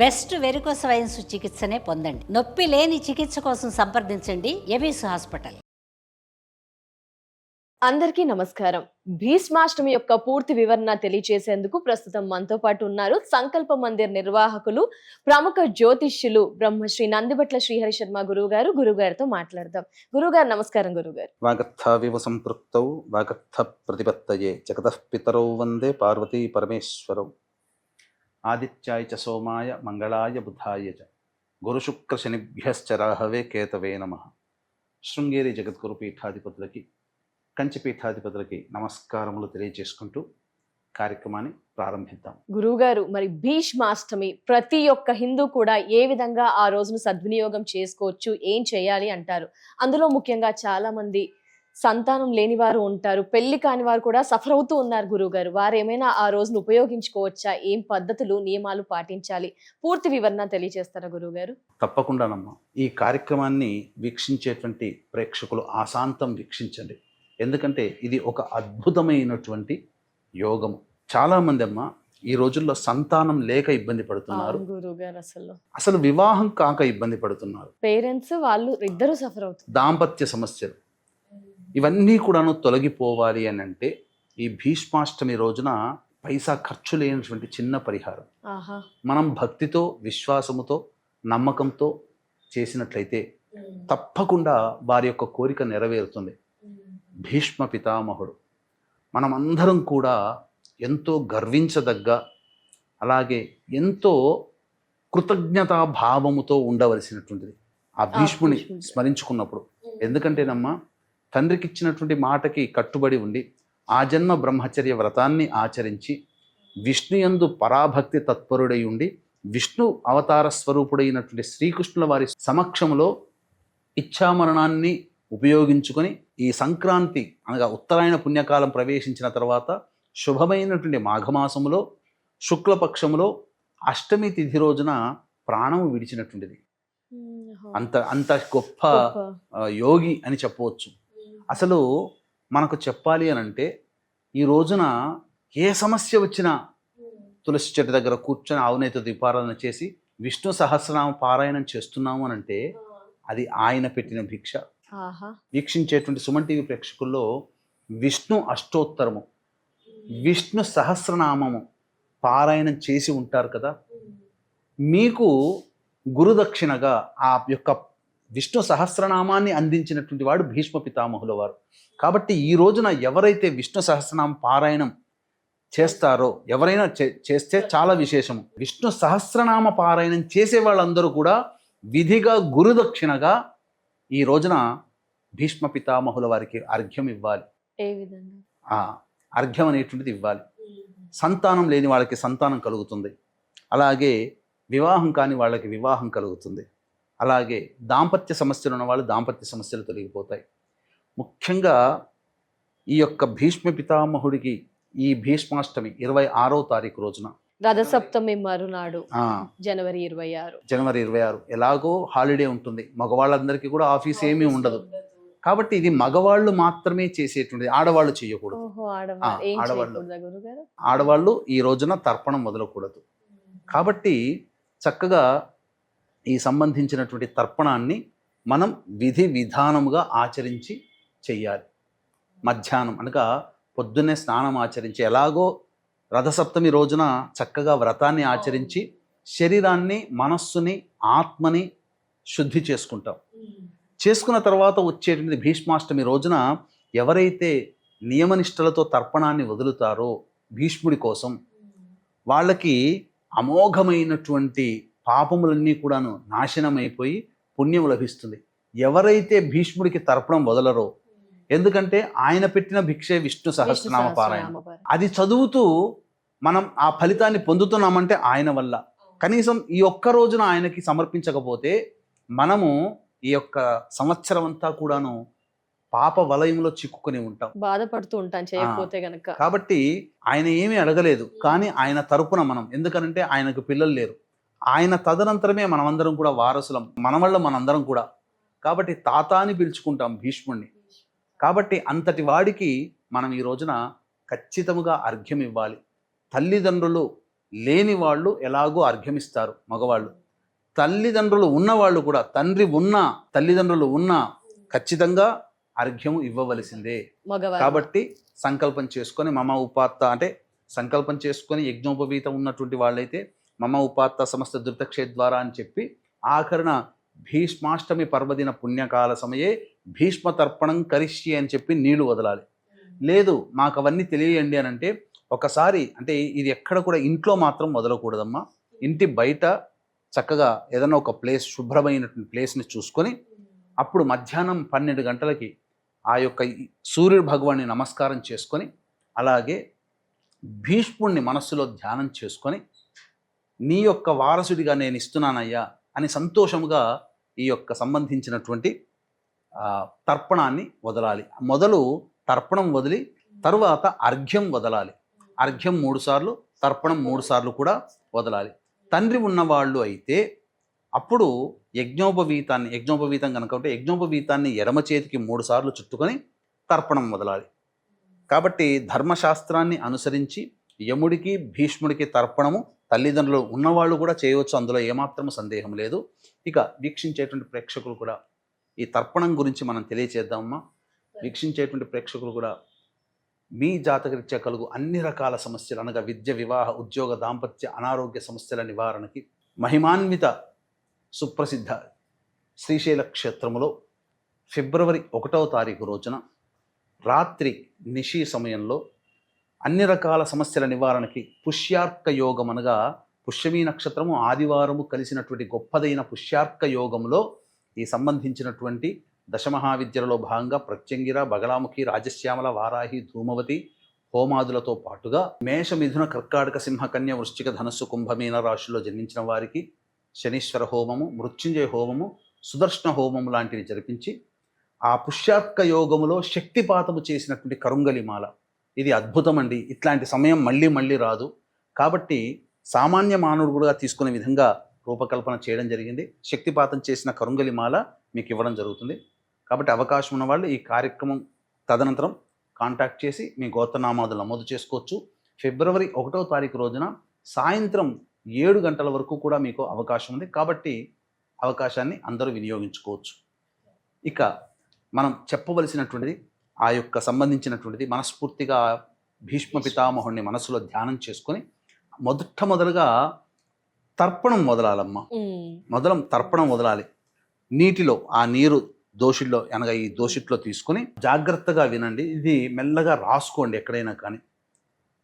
Best varicose wines చికిత్సనే పొందండి. నొప్పి లేని చికిత్స కోసం సంప్రదించండి ఎబిస్ హాస్పిటల్. అందరికీ నమస్కారం. భీష్మాష్టమి యొక్క పూర్తి వివరణ తెలియజేసేందుకు ప్రస్తుతం మనతో పాటు ఉన్నారు సంకల్ప మందిర్ నిర్వాహకులు, ప్రముఖ జ్యోతిష్యులు బ్రహ్మశ్రీ నందిబట్ల శ్రీహరి శర్మ గురుగారితో మాట్లాడదాం. గురుగారు నమస్కారం. గురుగారు, వాగర్థావివ సంపృక్తౌ వాగర్థ ప్రతిపత్తయే జగతః పితరౌ వందే పార్వతీ పరమేశ్వరౌ. ఆదిత్యాయ చ సోమాయ మంగళాయ బుధాయ చ గురుశుక్ర శనిభ్యశ్చ రాహవే కేతవే నమః. శృంగేరి జగద్గురు పీఠాధిపతులకి, కంచి పీఠాధిపతులకి నమస్కారములు తెలియజేసుకుంటూ కార్యక్రమాన్ని ప్రారంభిద్దాం. గురుగారు, మరి భీష్మాష్టమి ప్రతి ఒక్క హిందూ కూడా ఏ విధంగా ఆ రోజును సద్వినియోగం చేసుకోవచ్చు, ఏం చేయాలి అంటారు? అందులో ముఖ్యంగా చాలా మంది సంతానం లేని వారు ఉంటారు, పెళ్లి కాని వారు కూడా సఫర్ అవుతూ ఉన్నారు. గురుగారు, వారు ఏమైనా ఆ రోజును ఉపయోగించుకోవచ్చా? ఏం పద్ధతులు, నియమాలు పాటించాలి? పూర్తి వివరణ తెలియజేస్తారా గురుగారు? తప్పకుండానమ్మా. ఈ కార్యక్రమాన్ని వీక్షించేటువంటి ప్రేక్షకులు ఆశాంతం వీక్షించండి. ఎందుకంటే ఇది ఒక అద్భుతమైనటువంటి యోగము. చాలామంది అమ్మ ఈ రోజుల్లో సంతానం లేక ఇబ్బంది పడుతున్నారు. గురుగారు, అసలు వివాహం కాక ఇబ్బంది పడుతున్నారు. పేరెంట్స్ వాళ్ళు ఇద్దరు సఫర్ అవుతారు. దాంపత్య సమస్యలు ఇవన్నీ కూడాను తొలగిపోవాలి అని అంటే ఈ భీష్మాష్టమి రోజున పైసా ఖర్చు లేనటువంటి చిన్న పరిహారం మనం భక్తితో, విశ్వాసముతో, నమ్మకంతో చేసినట్లయితే తప్పకుండా వారి యొక్క కోరిక నెరవేరుతుంది. భీష్మ పితామహుడు మనమందరం కూడా ఎంతో గర్వించదగ్గ, అలాగే ఎంతో కృతజ్ఞతా భావముతో ఉండవలసినటువంటిది ఆ భీష్ముని స్మరించుకున్నప్పుడు. ఎందుకంటేనమ్మా, తండ్రికి ఇచ్చినటువంటి మాటకి కట్టుబడి ఉండి ఆ జన్మ బ్రహ్మచర్య వ్రతాన్ని ఆచరించి విష్ణుయందు పరాభక్తి తత్పరుడై ఉండి విష్ణు అవతార స్వరూపుడైనటువంటి శ్రీకృష్ణుల వారి సమక్షంలో ఇచ్ఛామరణాన్ని ఉపయోగించుకొని ఈ సంక్రాంతి అనగా ఉత్తరాయణ పుణ్యకాలం ప్రవేశించిన తర్వాత శుభమైనటువంటి మాఘమాసములో శుక్లపక్షములో అష్టమి తిథి రోజున ప్రాణము విడిచినటువంటిది. అంత గొప్ప యోగి అని చెప్పవచ్చు. అసలు మనకు చెప్పాలి అని అంటే ఈ రోజున ఏ సమస్య వచ్చినా తులసి చెట్టు దగ్గర కూర్చొని ఆవునేతో దీపారాధన చేసి విష్ణు సహస్రనామ పారాయణం చేస్తున్నాము అని అంటే అది ఆయన పెట్టిన భిక్ష. వీక్షించేటువంటి సుమన్ టీవీ ప్రేక్షకుల్లో విష్ణు అష్టోత్తరము, విష్ణు సహస్రనామము పారాయణం చేసి ఉంటారు కదా. మీకు గురుదక్షిణగా ఆ యొక్క విష్ణు సహస్రనామాన్ని అందించినటువంటి వాడు భీష్మ పితామహుల వారు. కాబట్టి ఈ రోజున ఎవరైతే విష్ణు సహస్రనామ పారాయణం చేస్తారో, ఎవరైనా చేస్తే చాలా విశేషము. విష్ణు సహస్రనామ పారాయణం చేసే వాళ్ళందరూ కూడా విధిగా గురుదక్షిణగా ఈ రోజున భీష్మ పితామహుల వారికి అర్ఘ్యం ఇవ్వాలి. ఏ విధంగా? అర్ఘ్యం అనేటువంటిది ఇవ్వాలి. సంతానం లేని వాళ్ళకి సంతానం కలుగుతుంది, అలాగే వివాహం కాని వాళ్ళకి వివాహం కలుగుతుంది, అలాగే దాంపత్య సమస్యలు ఉన్న వాళ్ళు దాంపత్య సమస్యలు తొలగిపోతాయి. ముఖ్యంగా ఈ యొక్క భీష్మ పితామహుడికి ఈ భీష్మాష్టమి 26వ తారీఖు రోజున, రథసప్తమి మరునాడు, జనవరి 26 ఎలాగో హాలిడే ఉంటుంది. మగవాళ్ళందరికీ కూడా ఆఫీస్ ఏమీ ఉండదు. కాబట్టి ఇది మగవాళ్ళు మాత్రమే చేసేటువంటిది, ఆడవాళ్ళు చేయకూడదు. ఆడవాళ్ళు ఈ రోజున తర్పణం వదలకూడదు. కాబట్టి చక్కగా ఈ సంబంధించినటువంటి తర్పణాన్ని మనం విధి విధానముగా ఆచరించి చెయ్యాలి. మధ్యాహ్నం అనగా పొద్దున్నే స్నానం ఆచరించి, ఎలాగో రథసప్తమి రోజున చక్కగా వ్రతాన్ని ఆచరించి శరీరాన్ని, మనస్సుని, ఆత్మని శుద్ధి చేసుకుంటాం. చేసుకున్న తర్వాత వచ్చేటువంటి భీష్మాష్టమి రోజున ఎవరైతే నియమనిష్టలతో తర్పణాన్ని వదులుతారో భీష్ముడి కోసం, వాళ్ళకి అమోఘమైనటువంటి పాపములన్నీ కూడాను నాశనమైపోయి పుణ్యం లభిస్తుంది. ఎవరైతే భీష్ముడికి తర్పణం వదలరో, ఎందుకంటే ఆయన పెట్టిన భిక్షే విష్ణు సహస్రనామ పారాయణం, అది చదువుతూ మనం ఆ ఫలితాన్ని పొందుతున్నామంటే ఆయన వల్ల. కనీసం ఈ ఒక్క రోజున ఆయనకి సమర్పించకపోతే మనము ఈ యొక్క సంవత్సరం అంతా కూడాను పాప వలయంలో చిక్కుకొని ఉంటాం, బాధపడుతూ ఉంటాం చేయకపోతే గనక. కాబట్టి ఆయన ఏమీ అడగలేదు, కానీ ఆయన తరపున మనం, ఎందుకనంటే ఆయనకు పిల్లలు లేరు, ఆయన తదనంతరమే మనమందరం కూడా వారసులం, మన వల్ల మనందరం కూడా. కాబట్టి తాత అని పిలుచుకుంటాం భీష్ముడిని. కాబట్టి అంతటి వాడికి మనం ఈ రోజున ఖచ్చితంగా అర్ఘ్యం ఇవ్వాలి. తల్లిదండ్రులు లేని వాళ్ళు ఎలాగో అర్ఘ్యమిస్తారు మగవాళ్ళు. తల్లిదండ్రులు ఉన్నవాళ్ళు కూడా, తండ్రి ఉన్నా తల్లిదండ్రులు ఉన్నా ఖచ్చితంగా అర్ఘ్యము ఇవ్వవలసిందే. మగవారు కాబట్టి సంకల్పం చేసుకొని మమ ఉపాత్త అంటే సంకల్పం చేసుకొని యజ్ఞోపవీతం ఉన్నటువంటి వాళ్ళైతే మమ ఉపాత్త సమస్త ధృతక్షే ద్వారా అని చెప్పి ఆఖరణ భీష్మాష్టమి పర్వదిన పుణ్యకాల సమయే భీష్మ తర్పణం కరిష్యే అని చెప్పి నీళ్లు వదలాలి. లేదు మాకు అవన్నీ తెలియండి అని అంటే ఒకసారి అంటే ఇది ఎక్కడ కూడా ఇంట్లో మాత్రం వదలకూడదమ్మా. ఇంటి బయట చక్కగా ఏదైనా ఒక ప్లేస్, శుభ్రమైనటువంటి ప్లేస్ని చూసుకొని అప్పుడు మధ్యాహ్నం 12 గంటలకి ఆ యొక్క సూర్యుడు భగవాన్ని నమస్కారం చేసుకొని అలాగే భీష్ముడిని మనస్సులో ధ్యానం చేసుకొని నీ యొక్క వారసుడిగా నేను ఇస్తున్నానయ్యా అని సంతోషముగా ఈ యొక్క సంబంధించినటువంటి తర్పణాన్ని వదలాలి. మొదలు తర్పణం వదిలి తరువాత అర్ఘ్యం వదలాలి. అర్ఘ్యం 3 సార్లు, తర్పణం 3 సార్లు కూడా వదలాలి. తండ్రి ఉన్నవాళ్ళు అయితే అప్పుడు యజ్ఞోపవీతం కనుక ఉంటే యజ్ఞోపవీతాన్ని ఎడమ చేతికి 3 సార్లు చుట్టుకొని తర్పణం వదలాలి. కాబట్టి ధర్మశాస్త్రాన్ని అనుసరించి యముడికి భీష్ముడికి తర్పణము తల్లిదండ్రులు ఉన్నవాళ్ళు కూడా చేయవచ్చు, అందులో ఏమాత్రం సందేహం లేదు. ఇక వీక్షించేటువంటి ప్రేక్షకులు కూడా ఈ తర్పణం గురించి మనం తెలియచేద్దామమ్మా. వీక్షించేటువంటి ప్రేక్షకులు కూడా మీ జాతకరీత్యా కలుగు అన్ని రకాల సమస్యలు అనగా విద్య, వివాహ, ఉద్యోగ, దాంపత్య, అనారోగ్య సమస్యల నివారణకి మహిమాన్విత సుప్రసిద్ధ శ్రీశైల క్షేత్రములో ఫిబ్రవరి 1వ తారీఖు రోజున రాత్రి నిశి సమయంలో అన్ని రకాల సమస్యల నివారణకి పుష్యార్క యోగం అనగా పుష్యమీ నక్షత్రము ఆదివారము కలిసినటువంటి గొప్పదైన పుష్యార్క యోగంలో ఈ సంబంధించినటువంటి దశమహావిద్యలలో భాగంగా ప్రత్యంగిర, బగళాముఖి, రాజశ్యామల, వారాహి, ధూమవతి హోమాదులతో పాటుగా మేష, మిథున, కర్కాటక, సింహ, కన్య, వృశ్చిక, ధనస్సు, కుంభమీన రాశుల్లో జన్మించిన వారికి శనీశ్వర హోమము, మృత్యుంజయ హోమము, సుదర్శన హోమము లాంటివి జరిపించి ఆ పుష్యార్క యోగములో శక్తిపాతము చేసినటువంటి కరుంగలిమాల ఇది అద్భుతం అండి. ఇట్లాంటి సమయం మళ్ళీ మళ్ళీ రాదు. కాబట్టి సామాన్య మానవుడు కూడా తీసుకునే విధంగా రూపకల్పన చేయడం జరిగింది. శక్తిపాతం చేసిన కరుంగలిమాల మీకు ఇవ్వడం జరుగుతుంది. కాబట్టి అవకాశం ఉన్న వాళ్ళు ఈ కార్యక్రమం తదనంతరం కాంటాక్ట్ చేసి మీ గోత్రనామాదులు నమోదు చేసుకోవచ్చు. ఫిబ్రవరి 1వ తారీఖు రోజున సాయంత్రం 7 గంటల వరకు కూడా మీకు అవకాశం ఉంది. కాబట్టి అవకాశాన్ని అందరూ వినియోగించుకోవచ్చు. ఇక మనం చెప్పవలసినటువంటిది ఆ యొక్క సంబంధించినటువంటిది మనస్ఫూర్తిగా భీష్మ పితామహుడిని మనసులో ధ్యానం చేసుకొని మొదలుగా తర్పణం వదలాలమ్మా. తర్పణం వదలాలి. నీటిలో ఆ నీరు దోషిలో అనగా ఈ దోషిట్లో తీసుకొని జాగ్రత్తగా వినండి. ఇది మెల్లగా రాసుకోండి ఎక్కడైనా కానీ.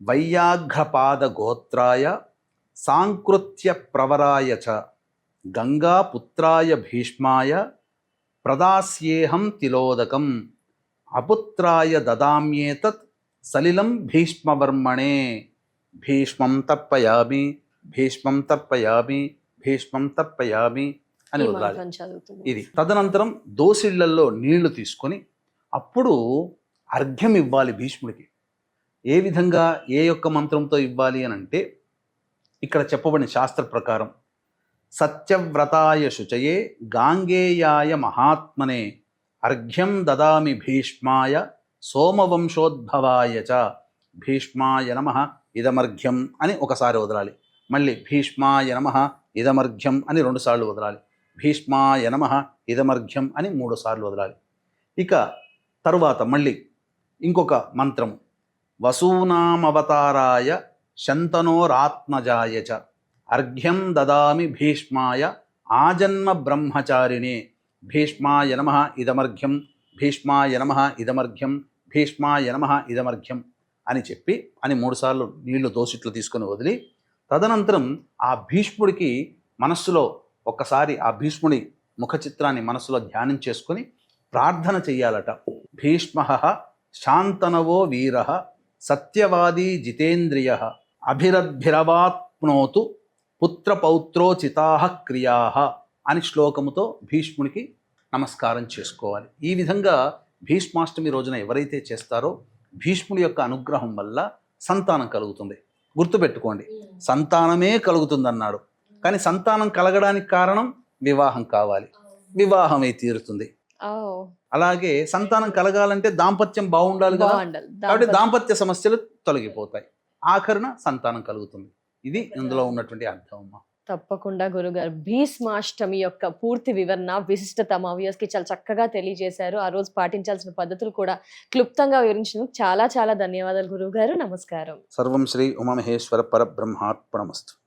వైయాఘ్రపాద గోత్రాయ సాంకృత్య ప్రవరాయ చ గంగాపుత్రాయ భీష్మాయ ప్రదాస్యేహం తిలోదకం అపుత్రాయ దదామ్యేతత్ సలిలం భీష్మవర్మణే భీష్మం తర్పయామి భీష్మం తర్పయామి భీష్మం తర్పయామి అని వదలాలి. ఇది తదనంతరం దోసిళ్లలో నీళ్లు తీసుకొని అప్పుడు అర్ఘ్యం ఇవ్వాలి భీష్ముడికి. ఏ విధంగా ఏ యొక్క మంత్రంతో ఇవ్వాలి అని అంటే ఇక్కడ చెప్పబడిన శాస్త్ర ప్రకారం సత్యవ్రతాయ శుచయే గాంగేయాయ మహాత్మనే అర్ఘ్యం దదామి భీష్మాయ సోమవంశోద్భవాయ చ భీష్మాయ నమః ఇదమర్ఘ్యం అని ఒకసారి వదలాలి. మళ్ళీ భీష్మాయ నమః ఇదమర్ఘ్యం అని 2 సార్లు వదలాలి. భీష్మాయ నమః ఇదమర్ఘ్యం అని 3 సార్లు వదలాలి. ఇక తరువాత మళ్ళీ ఇంకొక మంత్రము వసూనామవతారాయ శంతనోరాత్మజాయ చ అర్ఘ్యం దదామి భీష్మాయ ఆజన్మ బ్రహ్మచారిణే భీష్మాయ నమః ఇదమర్ఘ్యం భీష్మాయ నమః ఇదమర్ఘ్యం భీష్మాయ నమః ఇదమర్ఘ్యం అని చెప్పి 3 సార్లు నీళ్లు దోసిట్లు తీసుకొని వదిలి తదనంతరం ఆ భీష్ముడికి మనస్సులో ఒక్కసారి ఆ భీష్ముడి ముఖ చిత్రాన్ని మనస్సులో ధ్యానం చేసుకొని ప్రార్థన చెయ్యాలట. భీష్మః శాంతనవో వీరః సత్యవాదీ జితేంద్రియః అభిరద్భిరవాప్నోతు పుత్రపౌత్రోచితాః క్రియాః అని శ్లోకముతో భీష్ముడికి నమస్కారం చేసుకోవాలి. ఈ విధంగా భీష్మాష్టమి రోజున ఎవరైతే చేస్తారో భీష్ముడి యొక్క అనుగ్రహం వల్ల సంతానం కలుగుతుంది. గుర్తుపెట్టుకోండి, సంతానమే కలుగుతుందన్నాడు. కానీ సంతానం కలగడానికి కారణం వివాహం కావాలి. వివాహమే తీరుతుంది. అలాగే సంతానం కలగాలంటే దాంపత్యం బాగుండాలి కదా. కాబట్టి దాంపత్య సమస్యలు తొలగిపోతాయి. ఆఖరణ సంతానం కలుగుతుంది. ఇది ఇందులో ఉన్నటువంటి అర్థం అమ్మా. తప్పకుండా గురుగారు, భీష్మాష్టమి యొక్క పూర్తి వివరణ, విశిష్టత మా వ్యూయర్స్ కి చాలా చక్కగా తెలియజేశారు. ఆ రోజు పాటించాల్సిన పద్ధతులు కూడా క్లుప్తంగా వివరించినందుకు చాలా చాలా ధన్యవాదాలు గురువుగారు. నమస్కారం. సర్వం శ్రీ ఉమామహేశ్వర పరబ్రహ్మార్పణమస్తు.